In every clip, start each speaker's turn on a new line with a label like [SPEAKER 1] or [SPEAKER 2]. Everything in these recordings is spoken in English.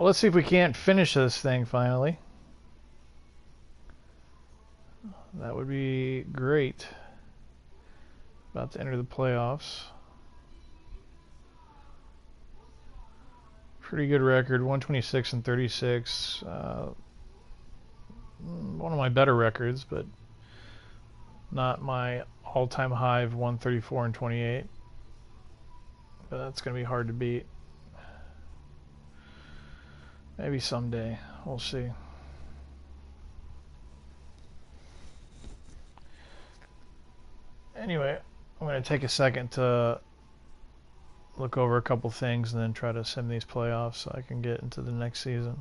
[SPEAKER 1] Well, let's see if we can't finish this thing finally. That would be great. About to enter the playoffs. Pretty good record, 126 and 36. One of my better records, but not my all-time high of 134 and 28. But that's going to be hard to beat. Maybe someday. We'll see. Anyway, I'm going to take a second to look over a couple things and then try to sim these playoffs so I can get into the next season.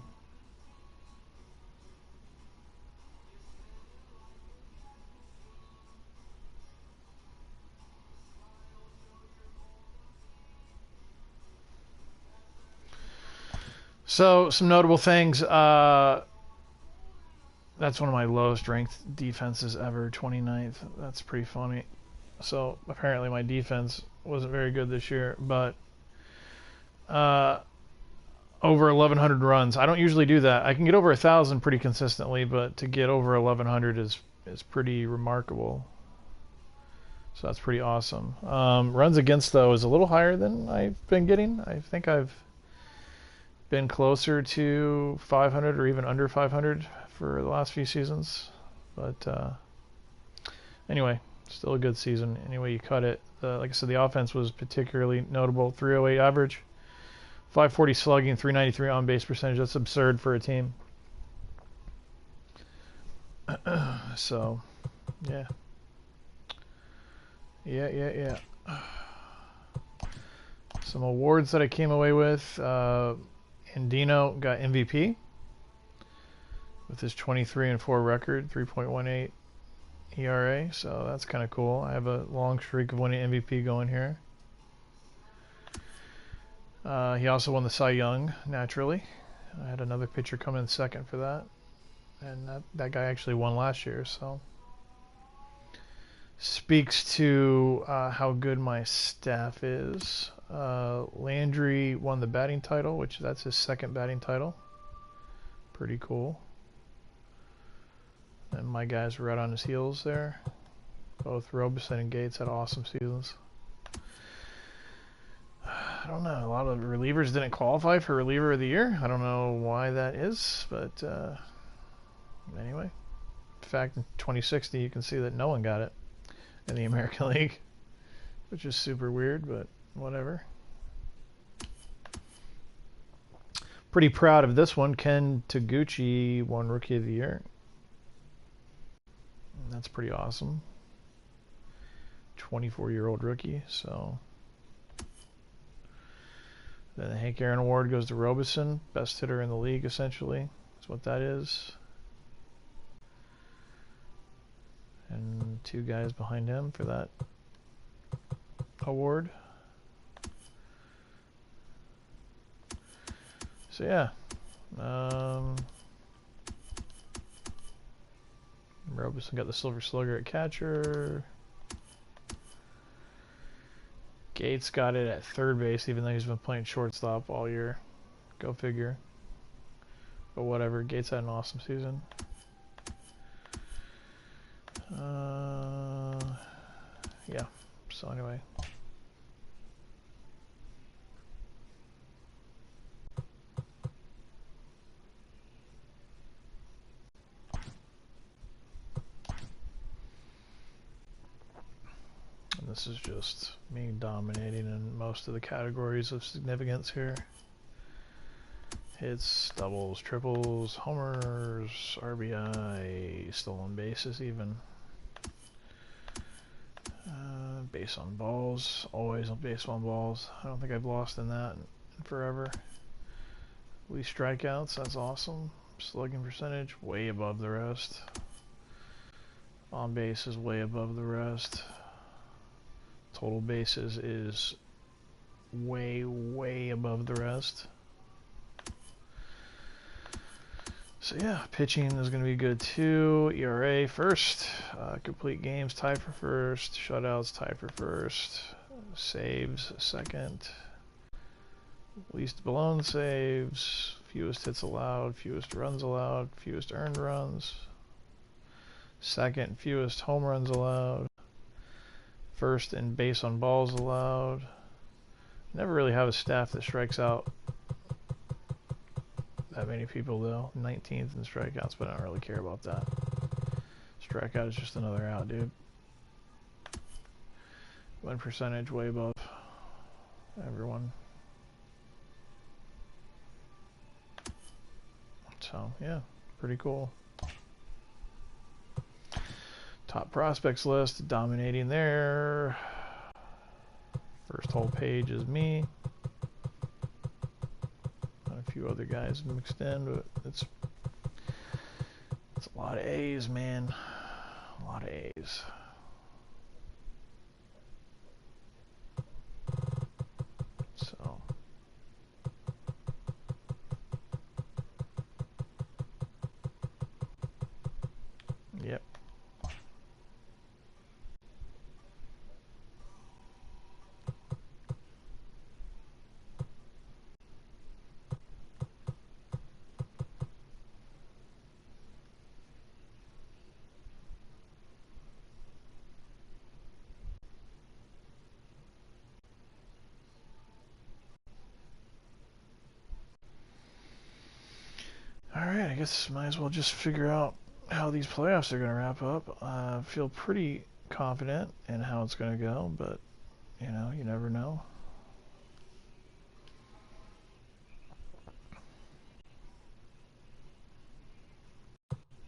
[SPEAKER 1] So, some notable things. That's one of my lowest ranked defenses ever, 29th. That's pretty funny. So, apparently my defense wasn't very good this year, but over 1,100 runs. I don't usually do that. I can get over 1,000 pretty consistently, but to get over 1,100 is pretty remarkable. So that's pretty awesome. Runs against, though, is a little higher than I've been getting. I think I've been closer to 500 or even under 500 for the last few seasons. But anyway, still a good season. Anyway you cut it. Like I said, the offense was particularly notable. 308 average, 540 slugging, 393 on base percentage. That's absurd for a team. So, yeah. Yeah. Some awards that I came away with. Andino got MVP with his 23 and 4 record, 3.18 ERA. So that's kind of cool. I have a long streak of winning MVP going here. He also won the Cy Young, naturally. I had another pitcher come in second for that. And that guy actually won last year, so speaks to how good my staff is. Landry won the batting title, which that's his second batting title. Pretty cool. And my guys were right on his heels there. Both Robeson and Gates had awesome seasons. I don't know. A lot of relievers didn't qualify for reliever of the year. I don't know why that is, but anyway. In fact, in 2060, you can see that no one got it in the American League, which is super weird, but whatever. Pretty proud of this one. Ken Taguchi won Rookie of the Year. That's pretty awesome. 24-year-old rookie, so. Then the Hank Aaron Award goes to Robeson, best hitter in the league, essentially. That's what that is. And 2 guys behind him for that award. So yeah, Robeson got the Silver Slugger at catcher. Gates got it at third base, even though he's been playing shortstop all year. Go figure. But whatever, Gates had an awesome season. Yeah, so anyway. And this is just me dominating in most of the categories of significance here. Hits, doubles, triples, homers, RBI, stolen bases even. Base on balls, always on base on balls. I don't think I've lost in that in forever. At least strikeouts, that's awesome. Slugging percentage, way above the rest. On base is way above the rest. Total bases is way above the rest. So yeah, pitching is going to be good too. ERA first, complete games tie for first, shutouts tie for first, saves second, least blown saves, Fewest hits allowed, fewest runs allowed, fewest earned runs. Second, fewest home runs allowed. First in base on balls allowed. Never really have a staff that strikes out that many people though. 19th in strikeouts, but I don't really care about that. Strikeout is just another out, dude. Win percentage way above everyone. So yeah, pretty cool. Top prospects list, dominating there. First whole page is me. A few other guys mixed in, but it's a lot of A's, man. A lot of A's. So yep. Alright, I guess might as well just figure out how these playoffs are going to wrap up. I feel pretty confident in how it's going to go, but, you know, you never know.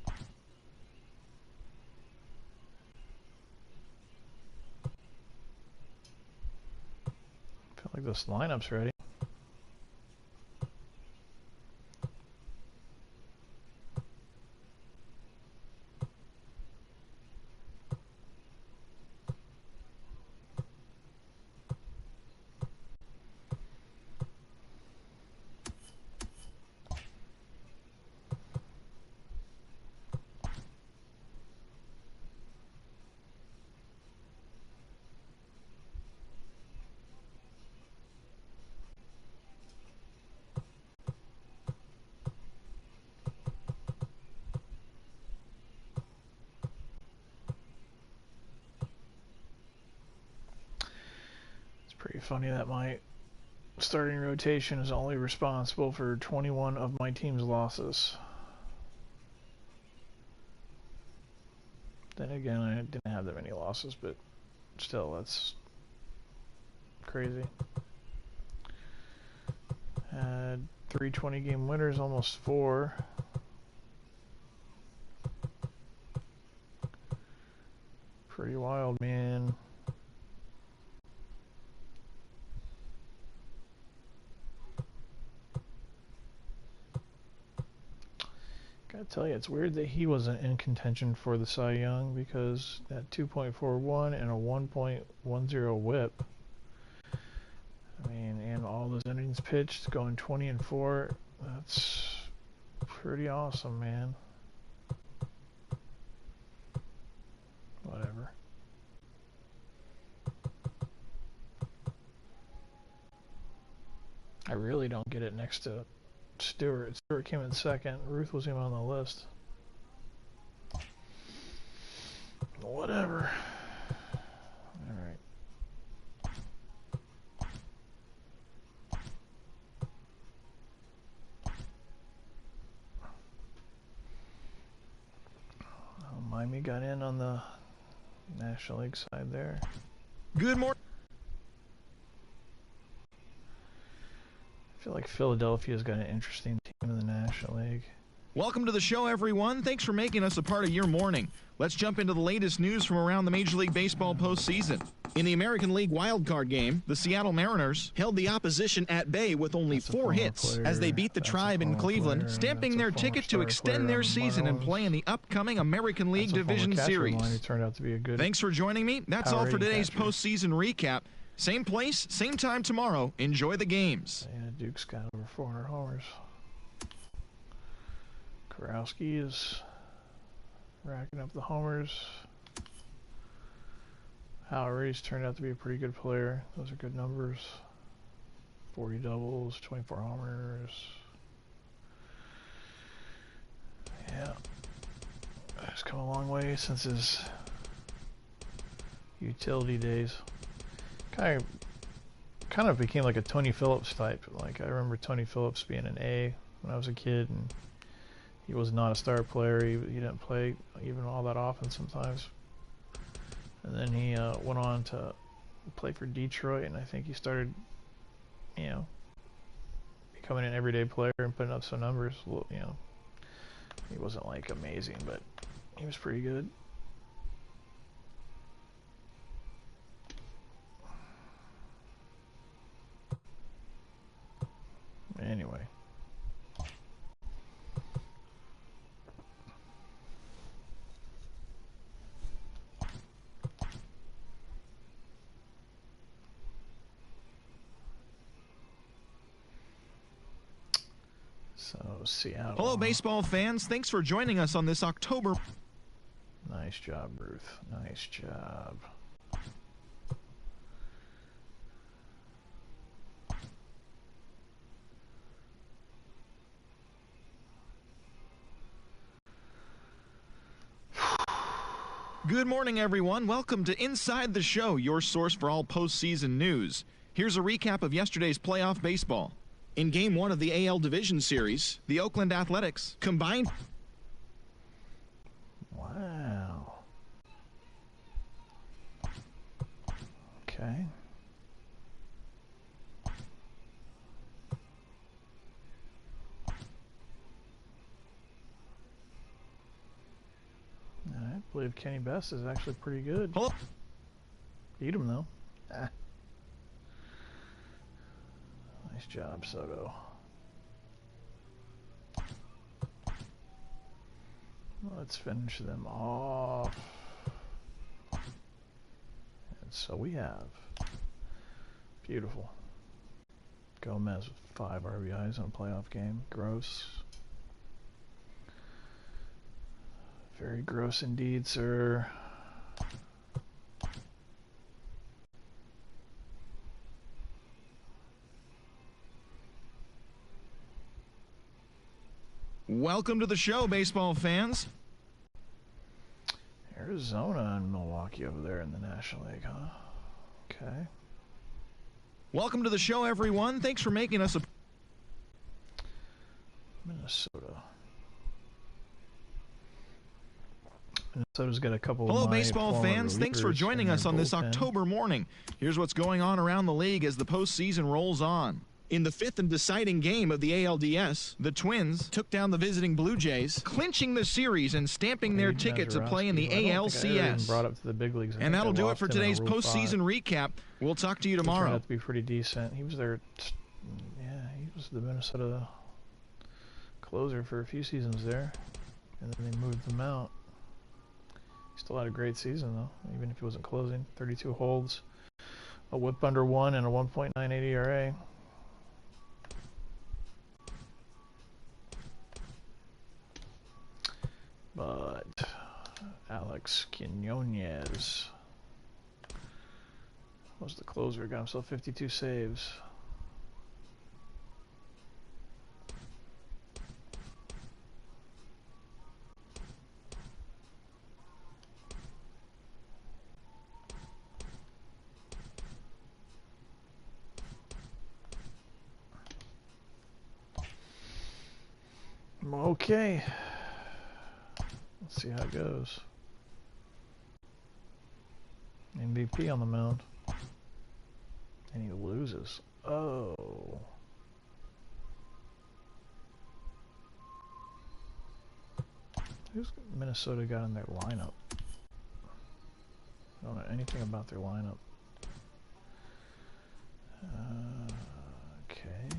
[SPEAKER 1] I feel like this lineup's ready. Pretty funny that my starting rotation is only responsible for 21 of my team's losses. Then again, I didn't have that many losses, but still, that's crazy. Had 3 20-game winners, almost 4. Pretty wild, man. Gotta tell you, it's weird that he wasn't in contention for the Cy Young, because that 2.41 and a 1.10 whip. I mean, and all those innings pitched, going 20-4. That's pretty awesome, man. Whatever. I really don't get it next to Stewart. Stewart came in second. Ruth was even on the list. Whatever. Alright. Miami got in on the National League side there.
[SPEAKER 2] Good morning.
[SPEAKER 1] I feel like Philadelphia's got an interesting team in the National League.
[SPEAKER 2] Welcome to the show, everyone. Thanks for making us a part of your morning. Let's jump into the latest news from around the Major League Baseball postseason. In the American League wildcard game, the Seattle Mariners held the opposition at bay with only 4 hits as they beat the Tribe in Cleveland, stamping their ticket to extend their season and play in the upcoming American League Division Series.
[SPEAKER 1] Turned out to be a good
[SPEAKER 2] Thanks for joining me. That's all for today's postseason recap. Same place, same time tomorrow. Enjoy the games.
[SPEAKER 1] Yeah, Duke's got over 400 homers. Karowski is racking up the homers. Hal Reese turned out to be a pretty good player. Those are good numbers. 40 doubles, 24 homers. come a long way since his utility days. Kind of became like a Tony Phillips type. Like I remember Tony Phillips being an A when I was a kid, and he was not a star player. He didn't play even all that often sometimes. And then he went on to play for Detroit, and I think he started, you know, becoming an everyday player and putting up some numbers. Well, you know, he wasn't like amazing, but he was pretty good. Anyway. So, Seattle.
[SPEAKER 2] Hello, baseball fans. Thanks for joining us on this October.
[SPEAKER 1] Nice job, Ruth. Nice job.
[SPEAKER 2] Good morning, everyone. Welcome to Inside the Show, your source for all postseason news. Here's a recap of yesterday's playoff baseball. In Game 1 of the AL Division Series, the Oakland Athletics combined.
[SPEAKER 1] Wow. Okay. I believe Kenny Best is actually pretty good.
[SPEAKER 2] Hello.
[SPEAKER 1] Beat him though. Ah. Nice job, Soto. Let's finish them off. And so we have. Beautiful. Gomez with 5 RBIs on a playoff game. Gross. Very gross indeed, sir.
[SPEAKER 2] Welcome to the show, baseball fans.
[SPEAKER 1] Arizona and Milwaukee over there in the National League, huh? Okay.
[SPEAKER 2] Welcome to the show, everyone. Thanks for making us a...
[SPEAKER 1] Minnesota. Minnesota's got a couple
[SPEAKER 2] Hello,
[SPEAKER 1] of my
[SPEAKER 2] baseball
[SPEAKER 1] former
[SPEAKER 2] fans. Thanks for
[SPEAKER 1] relievers
[SPEAKER 2] joining
[SPEAKER 1] in
[SPEAKER 2] us
[SPEAKER 1] their
[SPEAKER 2] on this
[SPEAKER 1] bullpen.
[SPEAKER 2] October morning. Here's what's going on around the league as the postseason rolls on. In the 5th and deciding game of the ALDS, the Twins took down the visiting Blue Jays, clinching the series and stamping their ticket to play in the ALCS.
[SPEAKER 1] Brought up to the big leagues.
[SPEAKER 2] And that'll do it for today's postseason recap. We'll talk to you tomorrow.
[SPEAKER 1] Turned out to be pretty decent. He was there. Yeah, he was the Minnesota closer for a few seasons there, and then they moved him out. He still had a great season though, even if he wasn't closing. 32 holds, a WHIP under 1, and a 1.98 ERA. But Alex Quinones was the closer, got himself 52 saves. Okay. Let's see how it goes. MVP on the mound. And he loses. Oh. Who's Minnesota got in their lineup? I don't know anything about their lineup. Okay.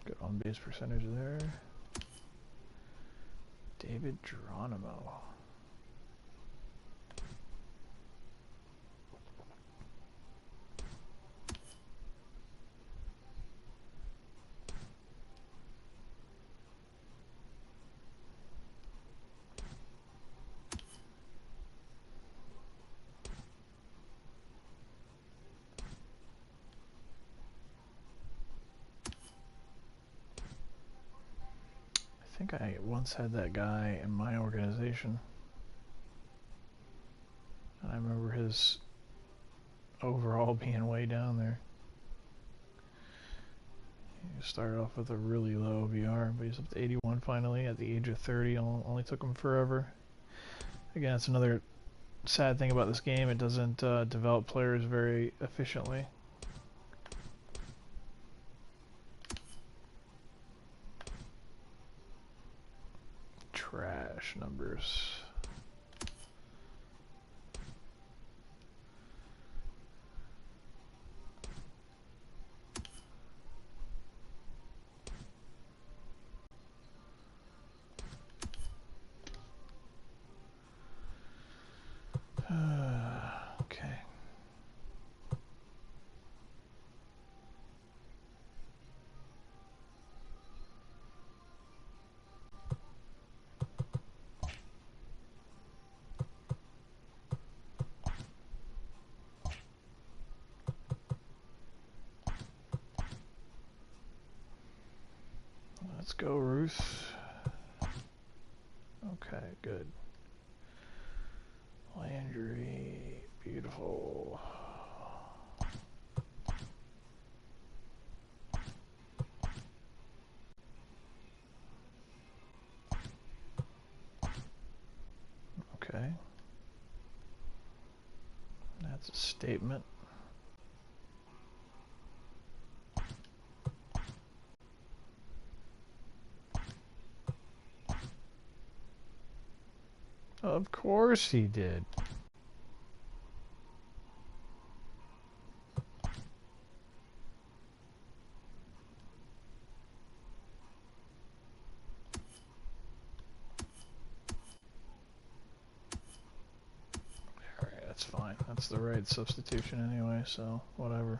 [SPEAKER 1] Good on base percentage there. David Geronimo. I think I once had that guy in my organization, and I remember his overall being way down there. He started off with a really low VR, but he's up to 81 finally at the age of 30. Only took him forever. Again, that's another sad thing about this game. It doesn't develop players very efficiently. Trash numbers. Okay. Let's go, Ruth. Okay, good. Landry, beautiful. Okay. That's a statement. Of course he did. Alright, that's fine. That's the right substitution anyway, so whatever.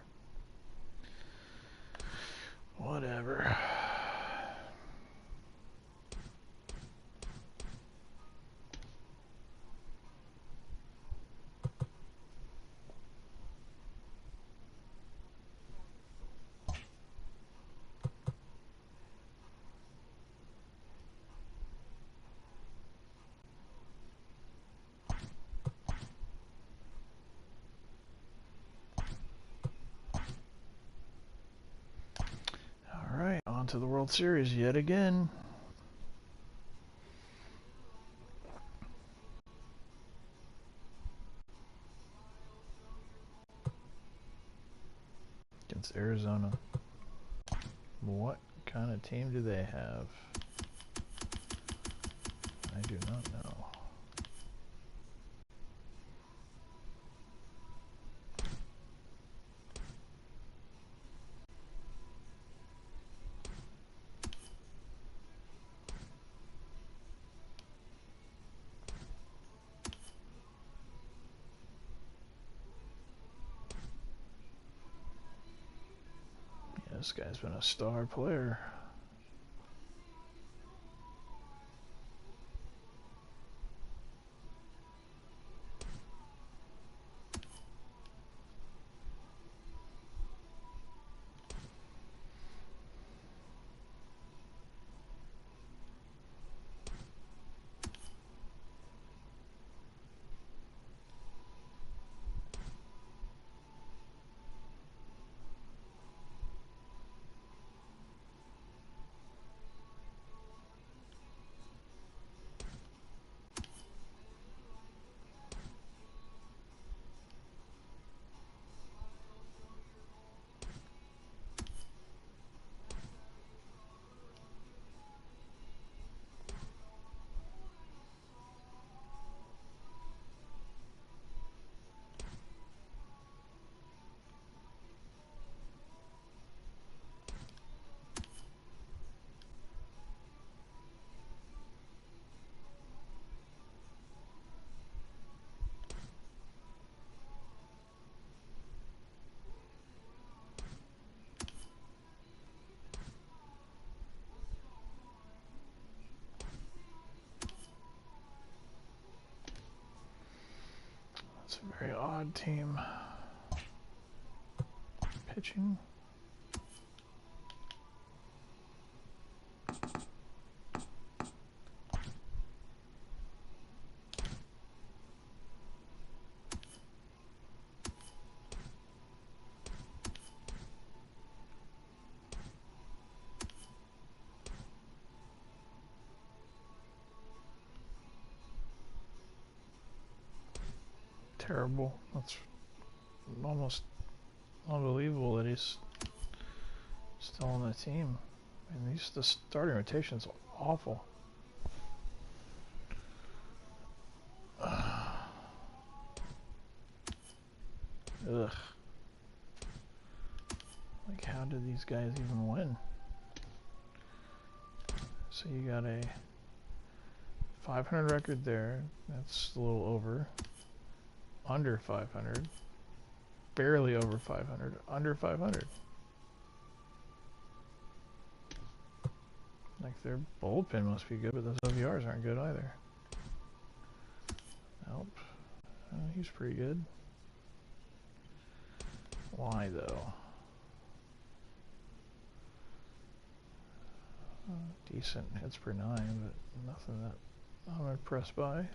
[SPEAKER 1] Whatever. Alright, on to the World Series yet again. Against Arizona. What kind of team do they have? I do not know. Yeah, this guy's been a star player. It's a very odd team. Pitching. terrible. That's almost unbelievable that he's still on the team. And the starting rotation's awful. Ugh. Like, how did these guys even win? So you got a 500 record there. That's a little over. Under 500. Barely over 500. Under 500. Like, their bullpen must be good, but those OVRs aren't good either. Nope. He's pretty good. Why, though? Decent hits per 9, but nothing that I'm impressed by.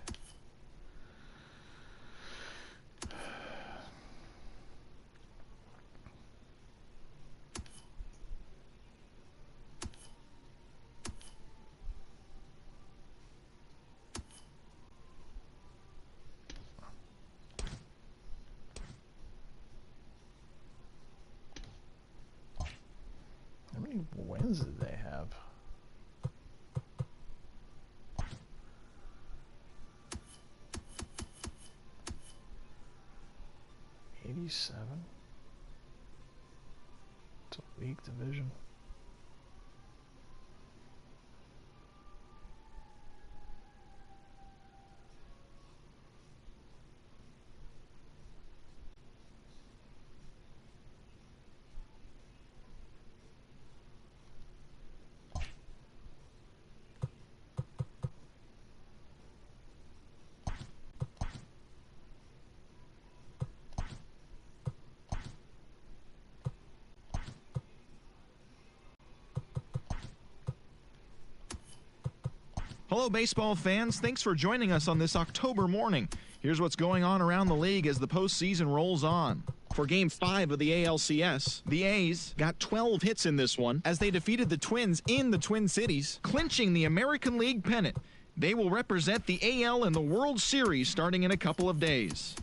[SPEAKER 1] How many wins did they have? 87. It's a weak division.
[SPEAKER 2] Hello, baseball fans. Thanks for joining us on this October morning. Here's what's going on around the league as the postseason rolls on. For Game 5 of the ALCS, the A's got 12 hits in this one as they defeated the Twins in the Twin Cities, clinching the American League pennant. They will represent the AL in the World Series starting in a couple of days.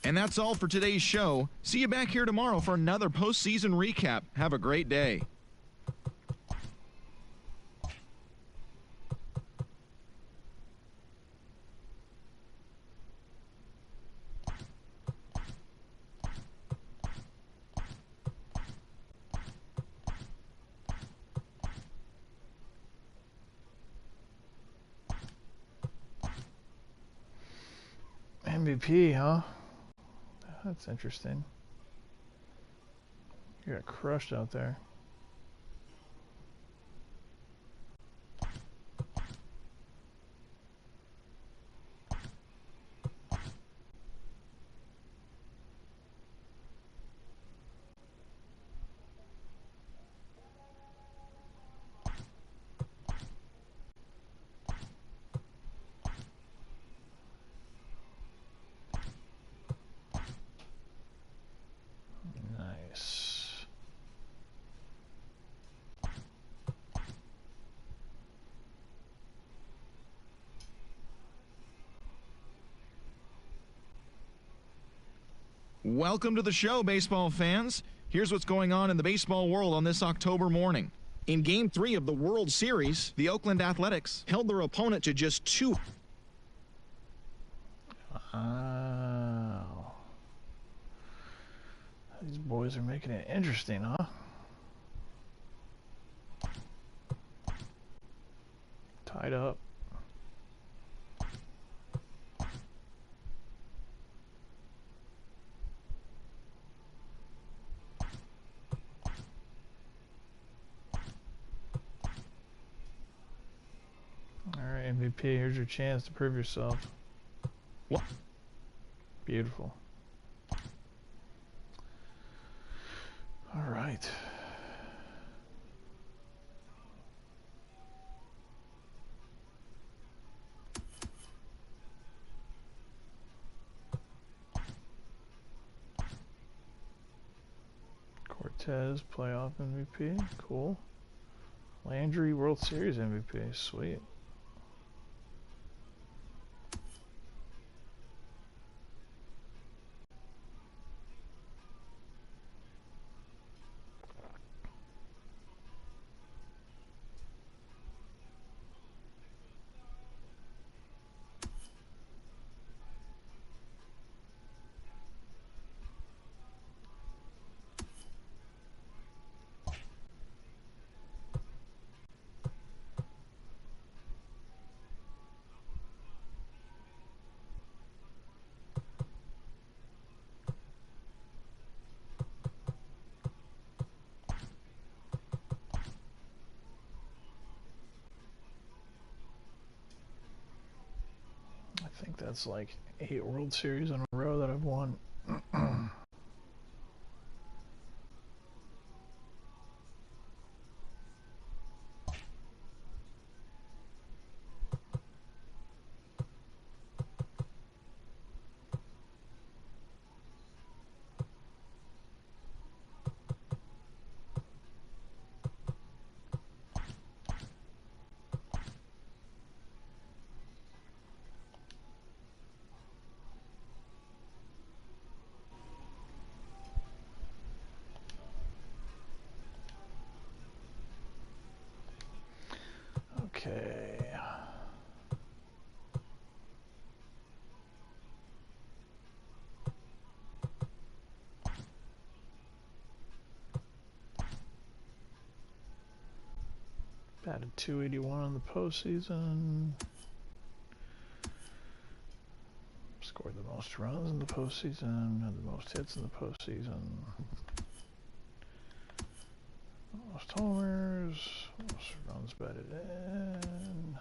[SPEAKER 2] And that's all for today's show. See you back here tomorrow for another postseason recap. Have a great day.
[SPEAKER 1] MVP, huh? That's interesting. You got crushed out there. Nice.
[SPEAKER 2] Welcome to the show, baseball fans. Here's what's going on in the baseball world on this October morning. In Game 3 of the World Series, the Oakland Athletics held their opponent to just 2.
[SPEAKER 1] Wow. These boys are making it interesting, huh? Tied up. Alright, MVP, here's your chance to prove yourself.
[SPEAKER 2] What?
[SPEAKER 1] Beautiful. Alright. Cortez, playoff MVP. Cool. Landry, World Series MVP. Sweet. think that's like 8 World Series in a row that I've won. Okay. Batted 281 in the postseason. Scored the most runs in the postseason. Had the most hits in the postseason. Most homers. Most runs batted in.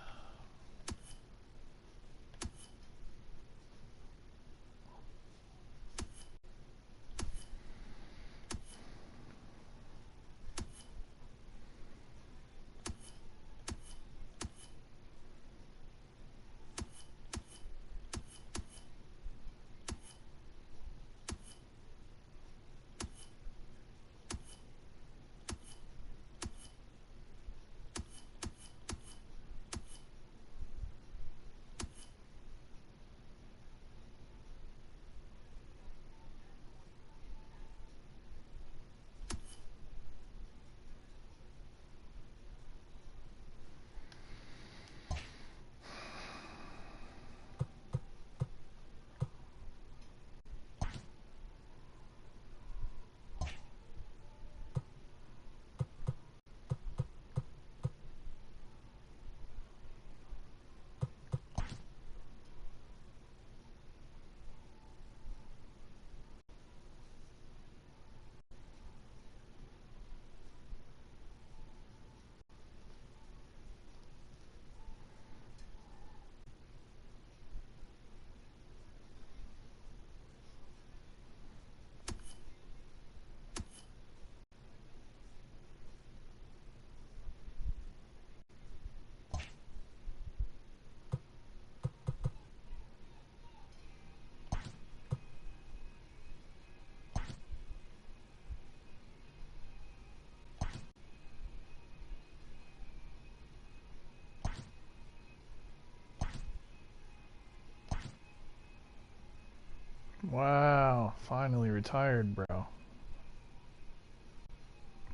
[SPEAKER 1] Wow, finally retired, bro.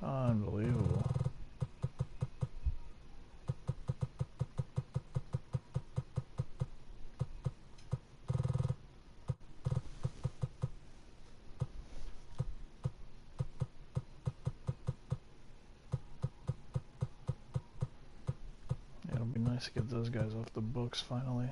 [SPEAKER 1] Unbelievable. It'll be nice to get those guys off the books finally.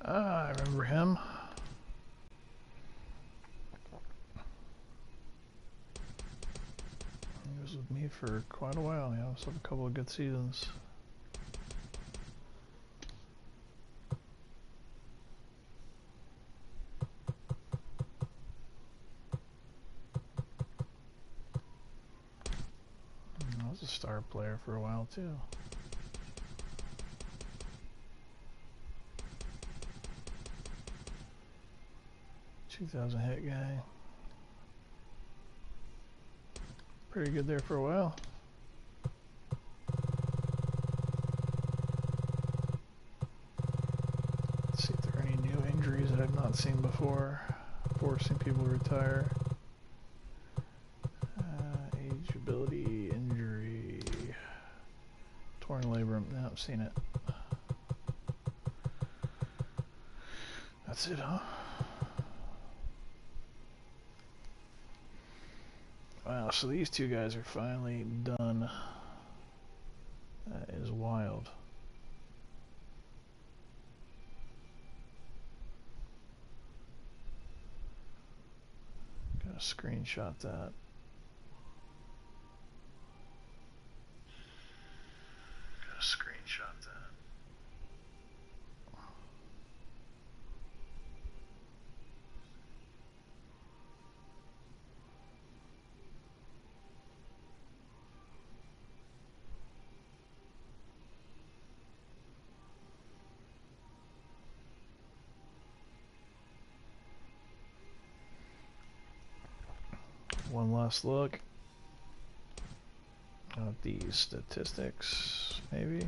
[SPEAKER 1] I remember him. He was with me for quite a while. Yeah, so a couple of good seasons. I was a star player for a while too. 2,000 hit guy. Pretty good there for a while. Let's see if there are any new injuries that I've not seen before, forcing people to retire. Age, ability, injury. Torn labrum. No, I've seen it. That's it, huh? Wow, so these two guys are finally done. That is wild. Gotta screenshot that. Gotta screenshot that. One last look at these statistics, maybe.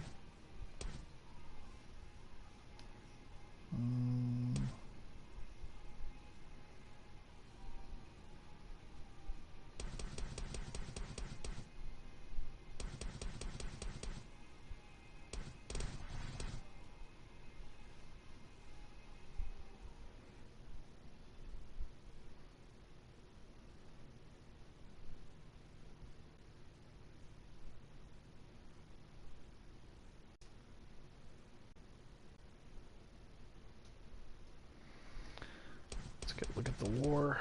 [SPEAKER 1] Let's get a look at the war.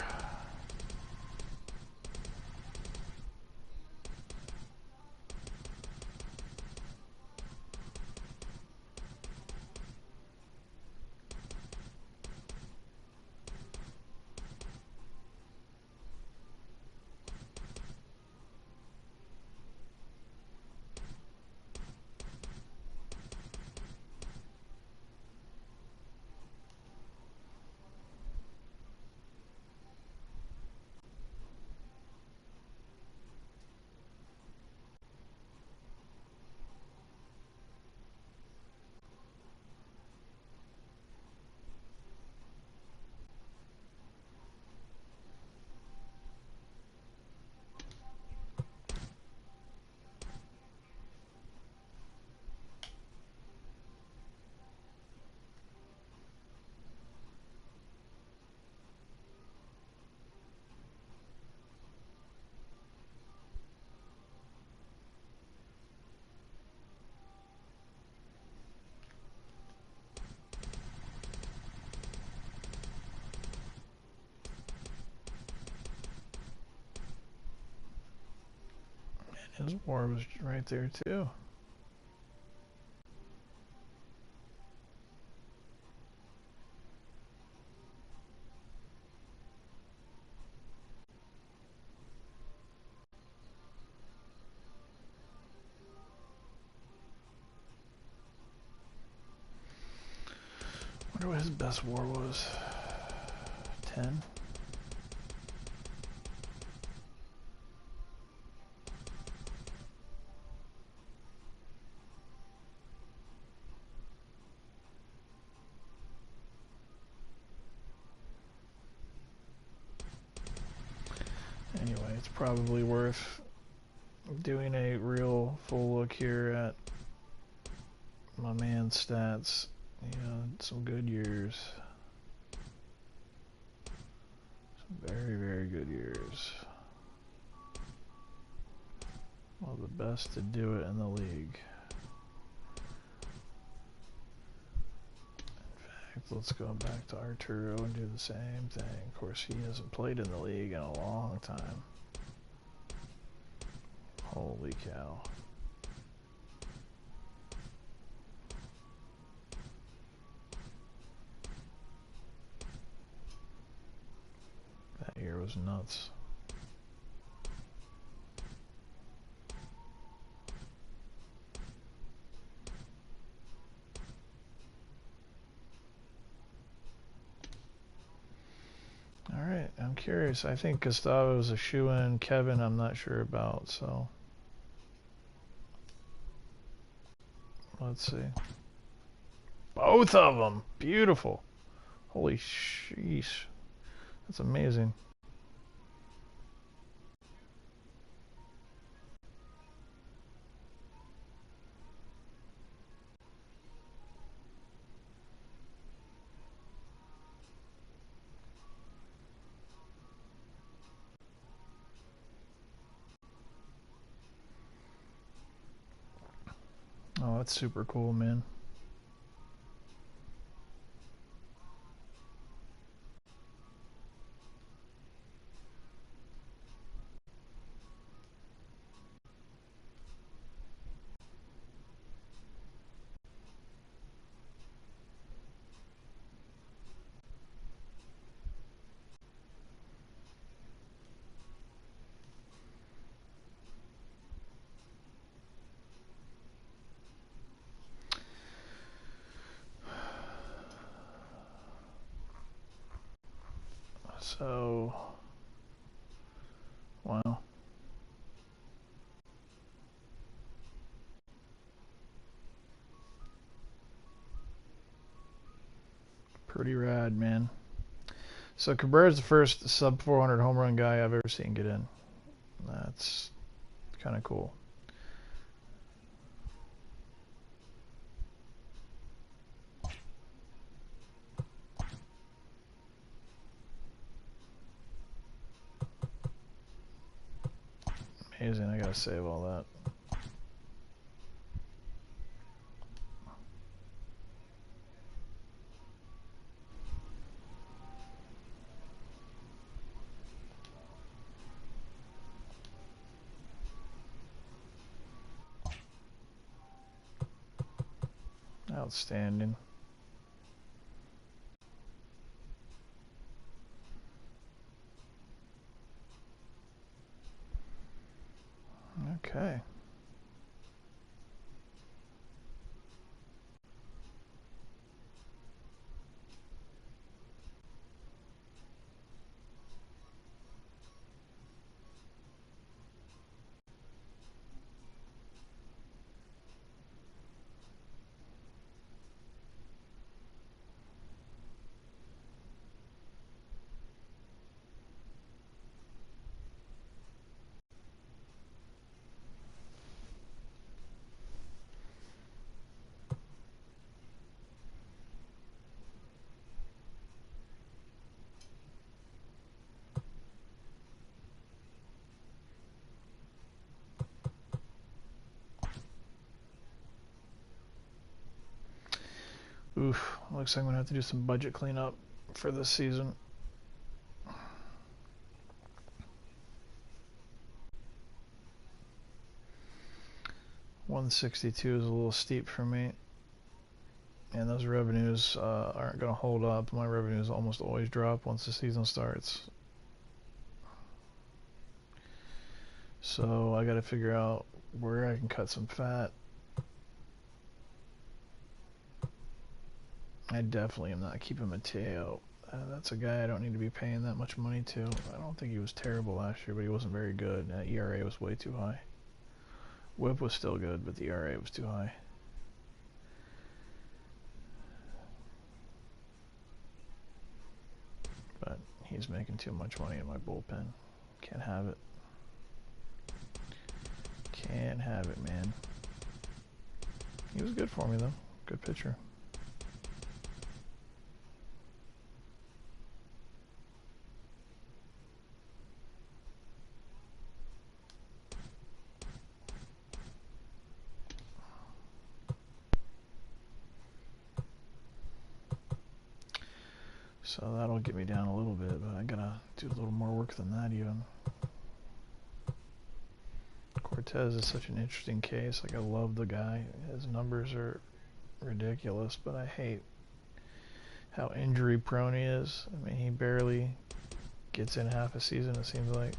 [SPEAKER 1] His war was right there too. Wonder what his best war was. 10? Anyway, it's probably worth doing a real full look here at my man's stats. You know, some good years. Some very, very good years. One of the best to do it in the league. In fact, let's go back to Arturo and do the same thing. Of course, he hasn't played in the league in a long time. Holy cow. That year was nuts. Alright, I'm curious. I think Gustavo's a shoo-in. Kevin, I'm not sure about, so let's see. Both of them! Beautiful. Holy sheesh. That's amazing. That's super cool, man. So, wow. Pretty rad, man. So Cabrera's the first sub 400 home run guy I've ever seen get in. That's kind of cool. Amazing. I gotta save all that. Outstanding. Okay. Oof. Looks like I'm gonna have to do some budget cleanup for this season. $162 is a little steep for me, and those revenues aren't going to hold up. My revenues almost always drop once the season starts. So I got to figure out where I can cut some fat. I definitely am not keeping Mateo. That's a guy I don't need to be paying that much money to. I don't think he was terrible last year, but he wasn't very good. ERA was way too high. Whip was still good, but the ERA was too high. But he's making too much money in my bullpen. Can't have it. Can't have it, man. He was good for me, though. Good pitcher. So that'll get me down a little bit, but I gotta do a little more work than that even. Cortez is such an interesting case. Like, I love the guy. His numbers are ridiculous, but I hate how injury prone he is. I mean, he barely gets in half a season, it seems like.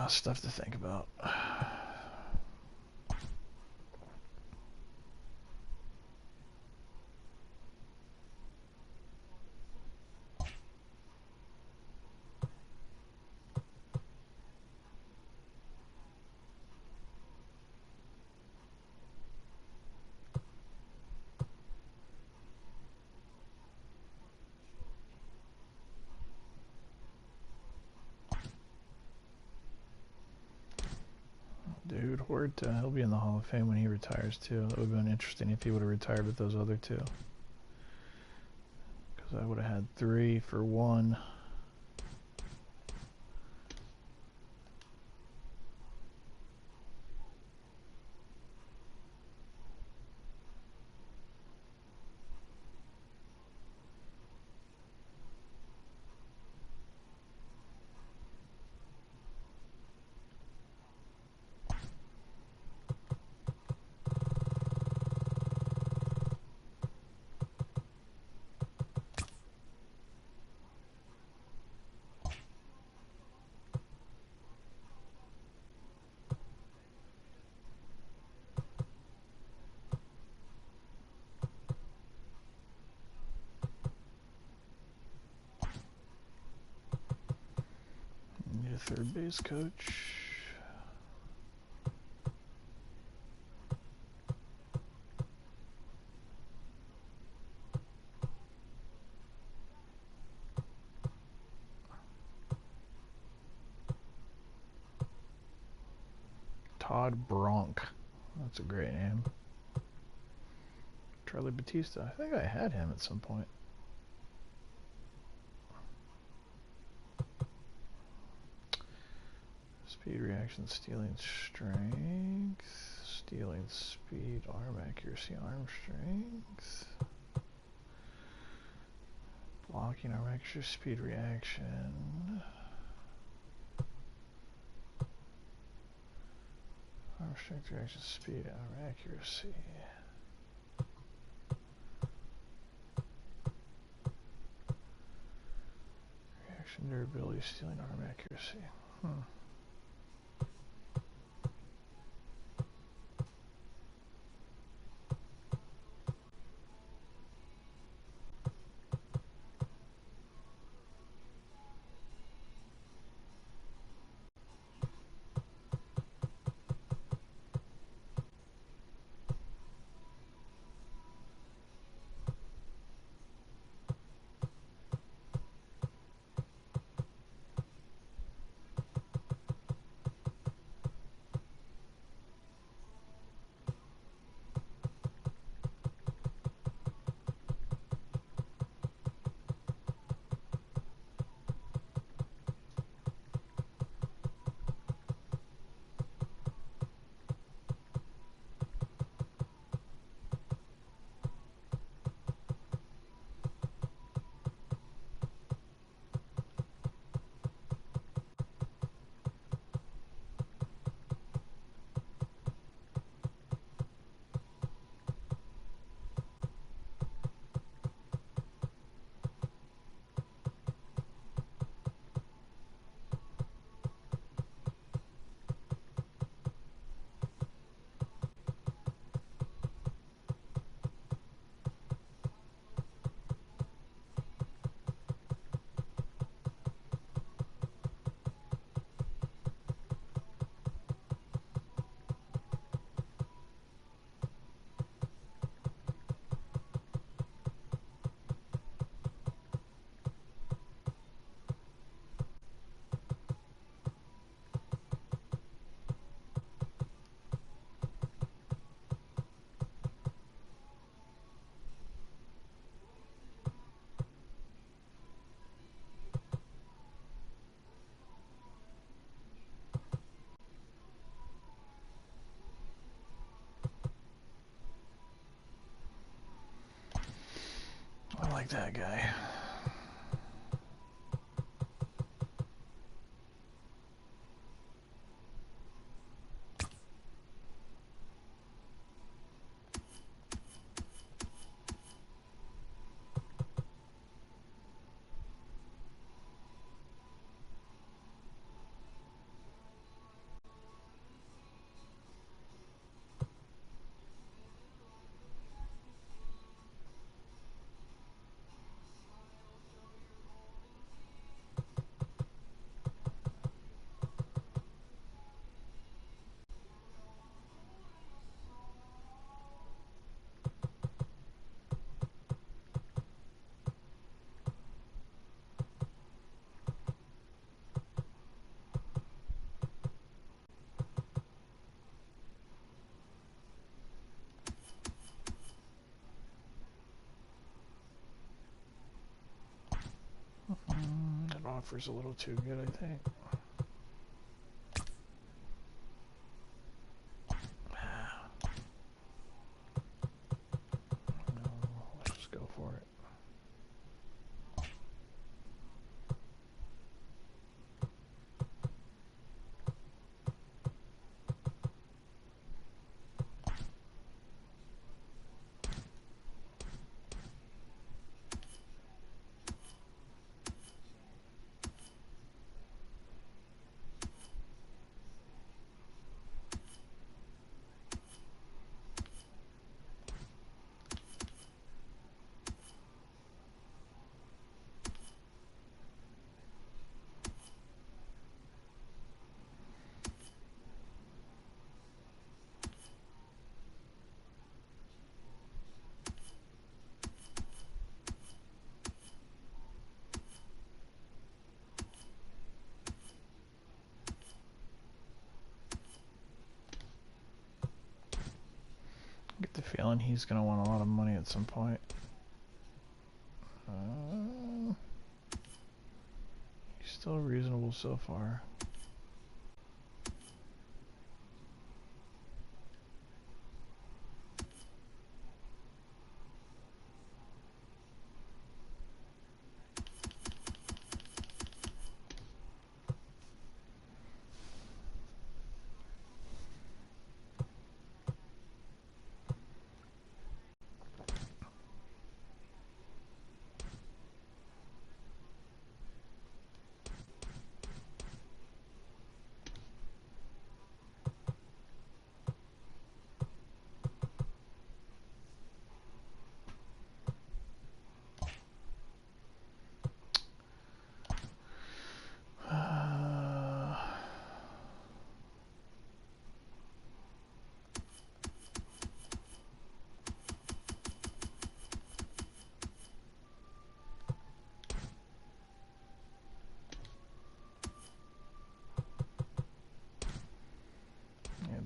[SPEAKER 1] Stuff to think about. forward to. He'll be in the Hall of Fame when he retires too. That would have been interesting if he would have retired with those other two. Because I would have had 3 for 1. Need a third base coach. Todd Bronk. That's a great name. Charlie Batista. I think I had him at some point. Speed, reaction, stealing, strength. Stealing, speed, arm accuracy, arm strength. Blocking, arm accuracy, speed, reaction. Arm strength, reaction, speed, arm accuracy. Reaction, durability, stealing, arm accuracy. I like that guy. offer's a little too good, I think. No, let's just go for it. I get the feeling he's going to want a lot of money at some point. He's still reasonable so far.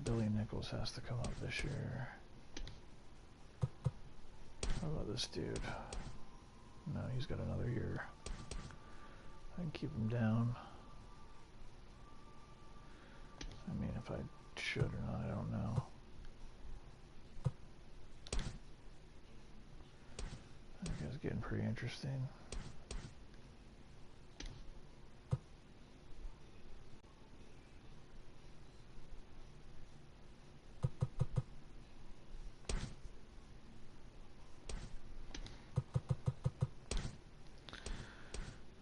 [SPEAKER 1] Billy Nichols has to come up this year. How about this dude? No, he's got another year. I can keep him down. I mean, if I should or not, I don't know. That guy's getting pretty interesting.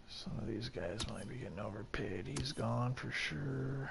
[SPEAKER 1] Some of these guys might be getting overpaid. He's gone for sure.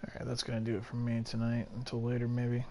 [SPEAKER 1] Alright, that's going to do it for me tonight. Until later, maybe.